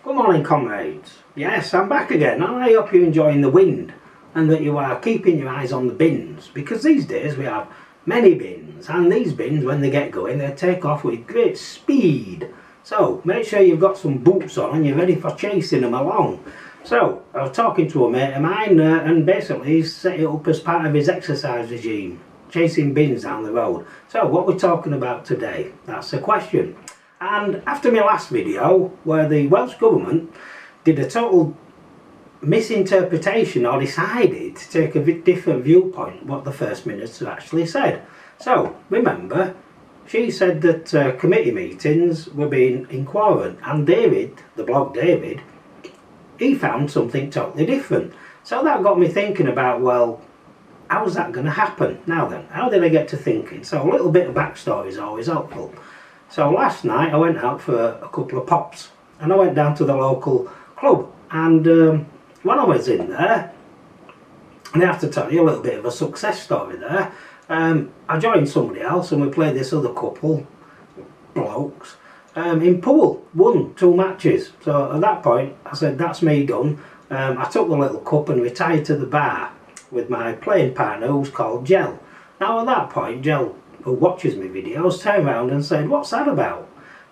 Good morning, comrades. Yes, I'm back again, and I hope you're enjoying the wind and that you are keeping your eyes on the bins, because these days we have many bins, and these bins, when they get going, they take off with great speed. So make sure you've got some boots on and you're ready for chasing them along. So I was talking to a mate of mine, and basically he's set it up as part of his exercise regime, chasing bins down the road. So what we're talking about today, that's the question. And after my last video, where the Welsh Government did a total misinterpretation or decided to take a bit different viewpoint what the First Minister actually said. So, remember, she said that committee meetings were being in quorum, and David, the bloke David, he found something totally different. So that got me thinking about, well, how's that going to happen? Now then, how did I get to thinking? So a little bit of backstory is always helpful. So last night I went out for a couple of pops, and I went down to the local club, and when I was in there, and I have to tell you a little bit of a success story there, I joined somebody else and we played this other couple, blokes, in pool, won 2 matches. So at that point I said, that's me done. I took the little cup and retired to the bar with my playing partner, who's called Gel. Now at that point, Gel, who watches my videos, turned around and said, what's that about?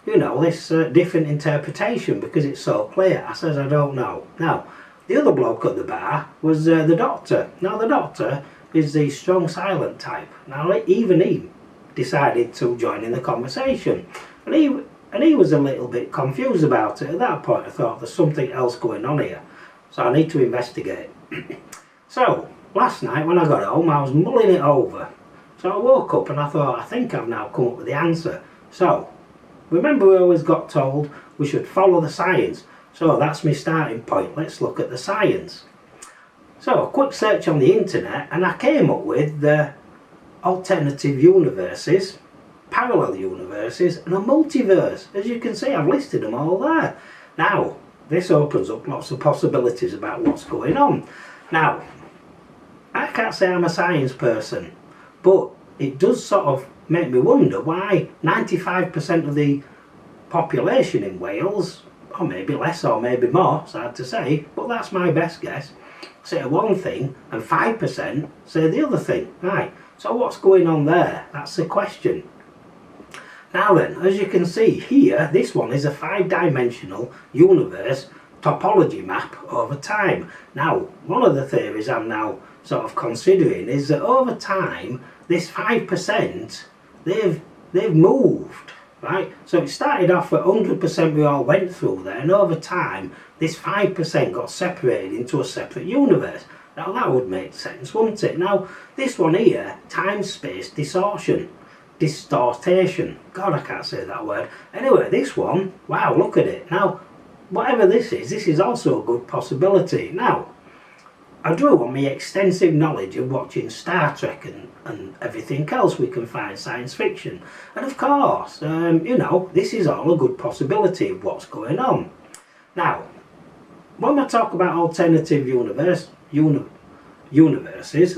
You know, this different interpretation, because it's so clear. I says, I don't know. Now, the other bloke at the bar was the doctor. Now, the doctor is the strong silent type. Now, even he decided to join in the conversation. And he was a little bit confused about it. At that point, I thought, there's something else going on here. So I need to investigate. So, last night when I got home, I was mulling it over. So I woke up and I thought, I think I've now come up with the answer. So, remember we always got told we should follow the science. So that's my starting point. Let's look at the science. So a quick search on the internet, and I came up with the alternative universes, parallel universes, and a multiverse. As you can see, I've listed them all there. Now, this opens up lots of possibilities about what's going on. Now, I can't say I'm a science person, but it does sort of make me wonder why 95% of the population in Wales, or maybe less or maybe more, it's hard to say, but that's my best guess, say one thing and 5% say the other thing. Right, so what's going on there? That's the question. Now then, as you can see here, this one is a 5-dimensional universe topology map over time. Now, one of the theories I'm now sort of considering is that over time, this 5%, they've moved, right? So it started off at 100% we all went through there, and over time, this 5% got separated into a separate universe. Now that would make sense, wouldn't it? Now, this one here, time-space distortion. God, I can't say that word. Anyway, this one, wow, look at it. Now, whatever this is also a good possibility. Now, I drew on my extensive knowledge of watching Star Trek and everything else we can find science fiction. And of course, you know, this is all a good possibility of what's going on. Now, when I talk about alternative universes,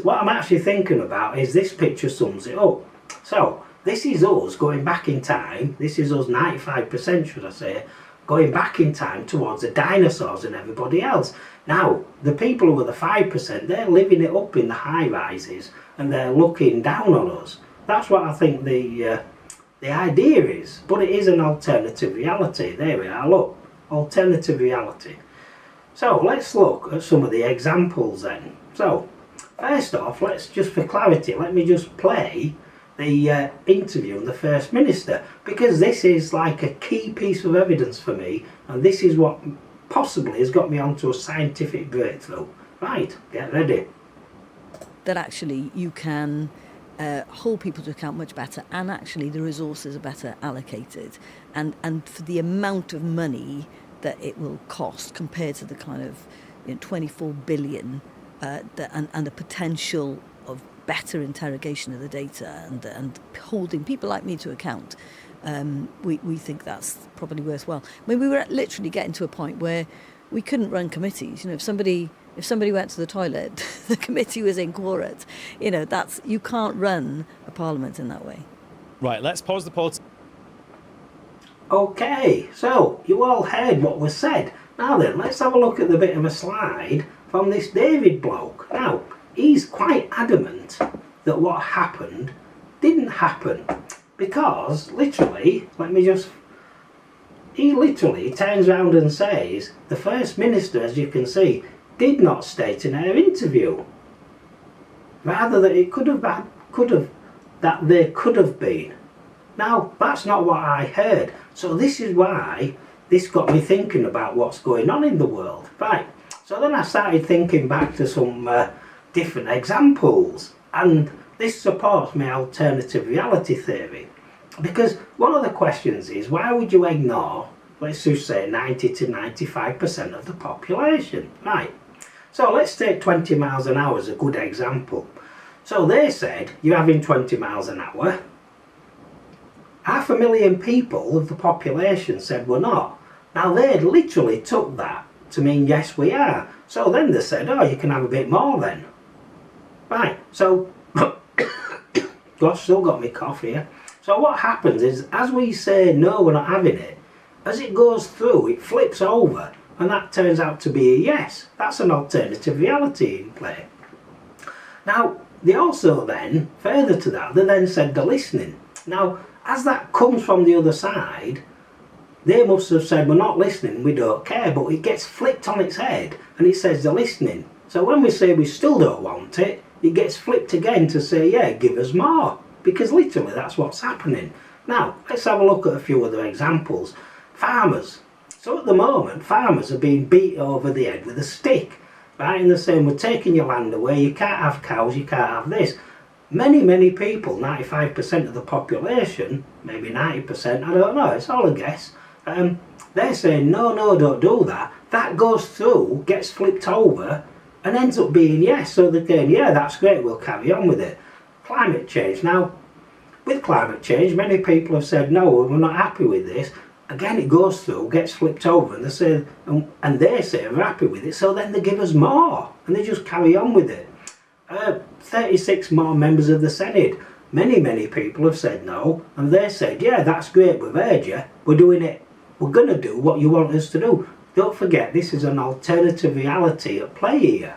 what I'm actually thinking about is this picture sums it up. So, this is us going back in time, this is us 95% should I say, going back in time towards the dinosaurs and everybody else. Now, the people who are the 5%, they're living it up in the high rises and they're looking down on us. That's what I think the idea is, but it is an alternative reality. There we are, look, alternative reality. So let's look at some of the examples then. So, first off, let's just for clarity, let me just play the interview with the First Minister, because this is like a key piece of evidence for me, and this is what possibly has got me onto a scientific breakthrough. Right, get ready. That actually you can hold people to account much better, and actually the resources are better allocated, and for the amount of money that it will cost compared to the kind of 24 billion and the potential of better interrogation of the data and holding people like me to account, we think that's probably worthwhile. I mean, we were literally getting to a point where we couldn't run committees. You know, if somebody went to the toilet, the committee was in quorum. You know, you can't run a parliament in that way. Right, let's pause the pod. Okay, so you all heard what was said. Now then, let's have a look at the bit of a slide from this David bloke. Now, he's quite adamant that what happened didn't happen because literally, he literally turns around and says the First Minister, as you can see, did not state in her interview. Rather that it that there could have been. Now, that's not what I heard. So this is why this got me thinking about what's going on in the world. Right, so then I started thinking back to some different examples, and this supports my alternative reality theory. Because one of the questions is, why would you ignore, let's just say 90 to 95% of the population? Right, so let's take 20 miles an hour as a good example. So they said, you're having 20 miles an hour. 500,000 people of the population said we're not. Now they literally took that to mean yes we are. So then they said, oh, you can have a bit more then. Right, so, gosh, still got me cough here. So what happens is, as we say no, we're not having it, as it goes through, it flips over, and that turns out to be a yes. That's an alternative reality in play. Now, they also then, further to that, they then said they're listening. Now, as that comes from the other side, they must have said, we're not listening, we don't care, but it gets flipped on its head and it says they're listening. So when we say we still don't want it, it gets flipped again to say, yeah, give us more, because literally that's what's happening. Now, let's have a look at a few other examples. Farmers. So at the moment, farmers are being beat over the head with a stick, right? And they're saying, we're taking your land away, you can't have cows, you can't have this. Many people, 95% of the population, maybe 90%, I don't know, it's all a guess, they're saying no, don't do that. That goes through, gets flipped over and ends up being yes. So they're saying, yeah, that's great, we'll carry on with it. Climate change. Now, with climate change, many people have said no, we're not happy with this. Again, it goes through, gets flipped over, and they say we're happy with it, so then they give us more and they just carry on with it. 36 more members of the Senate. Many people have said no, and they said, yeah, that's great, we've heard you, we're doing it, we're going to do what you want us to do. Don't forget, this is an alternative reality at play here.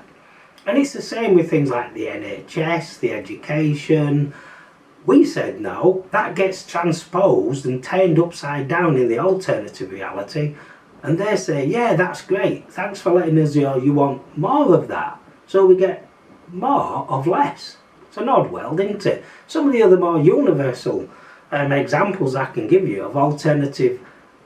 And it's the same with things like the NHS, the education. We said no, that gets transposed and turned upside down in the alternative reality, and they say, yeah, that's great, thanks for letting us know you want more of that. So we get more of less. It's an odd world, isn't it? Some of the other more universal examples I can give you of alternative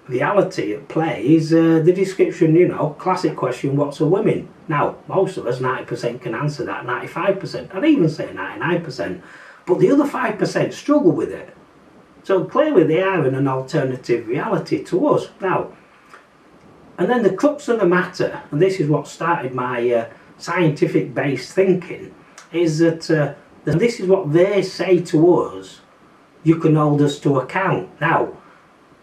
reality at play is the description, classic question, what's a woman? Now, most of us, 90% can answer that, 95%, I'd even say 99%, but the other 5% struggle with it. So clearly they are in an alternative reality to us. Now, and then the crux of the matter, and this is what started my scientific based thinking, is that this is what they say to us, you can hold us to account. Now,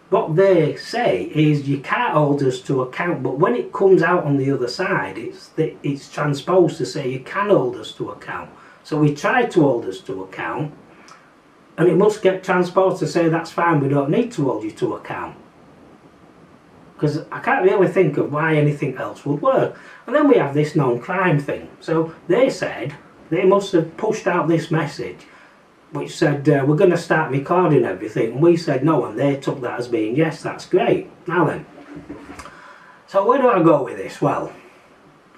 what they say is you can't hold us to account, but when it comes out on the other side, it's transposed to say you can hold us to account. So we try to hold us to account, and it must get transposed to say that's fine, we don't need to hold you to account. Because I can't really think of why anything else would work. And then we have this non-crime thing. So they said, they must have pushed out this message which said, we're going to start recording everything. And we said no, and they took that as being, yes, that's great. Now then, so where do I go with this? Well,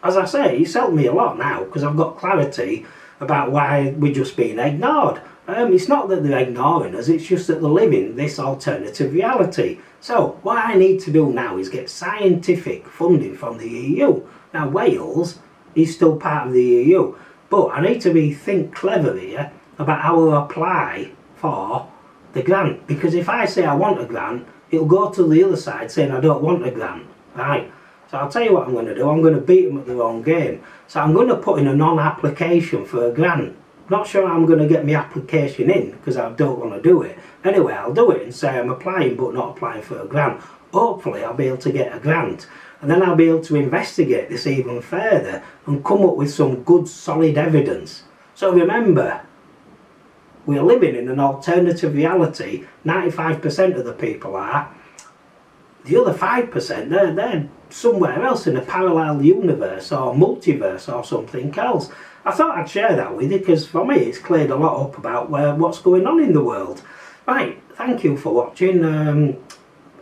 as I say, it's helped me a lot now, because I've got clarity about why we're just being ignored. It's not that they're ignoring us, it's just that they're living this alternative reality. So what I need to do now is get scientific funding from the EU. Now Wales is still part of the EU, but I need to think clever here about how I apply for the grant, because if I say I want a grant, it'll go to the other side saying I don't want a grant, right? So I'll tell you what I'm going to do, I'm going to beat them at their own game. So I'm going to put in a non-application for a grant. Not sure I'm going to get my application in, because I don't want to do it. Anyway, I'll do it and say I'm applying but not applying for a grant. Hopefully I'll be able to get a grant, and then I'll be able to investigate this even further and come up with some good solid evidence. So remember, we're living in an alternative reality, 95% of the people are, the other 5%, they're somewhere else in a parallel universe or multiverse or something else. I thought I'd share that with you because for me it's cleared a lot up about what's going on in the world. Right, thank you for watching.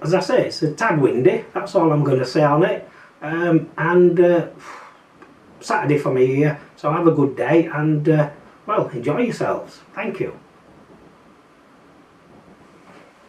As I say, it's a tad windy, that's all I'm going to say on it. Saturday for me here, so have a good day and, well, enjoy yourselves. Thank you.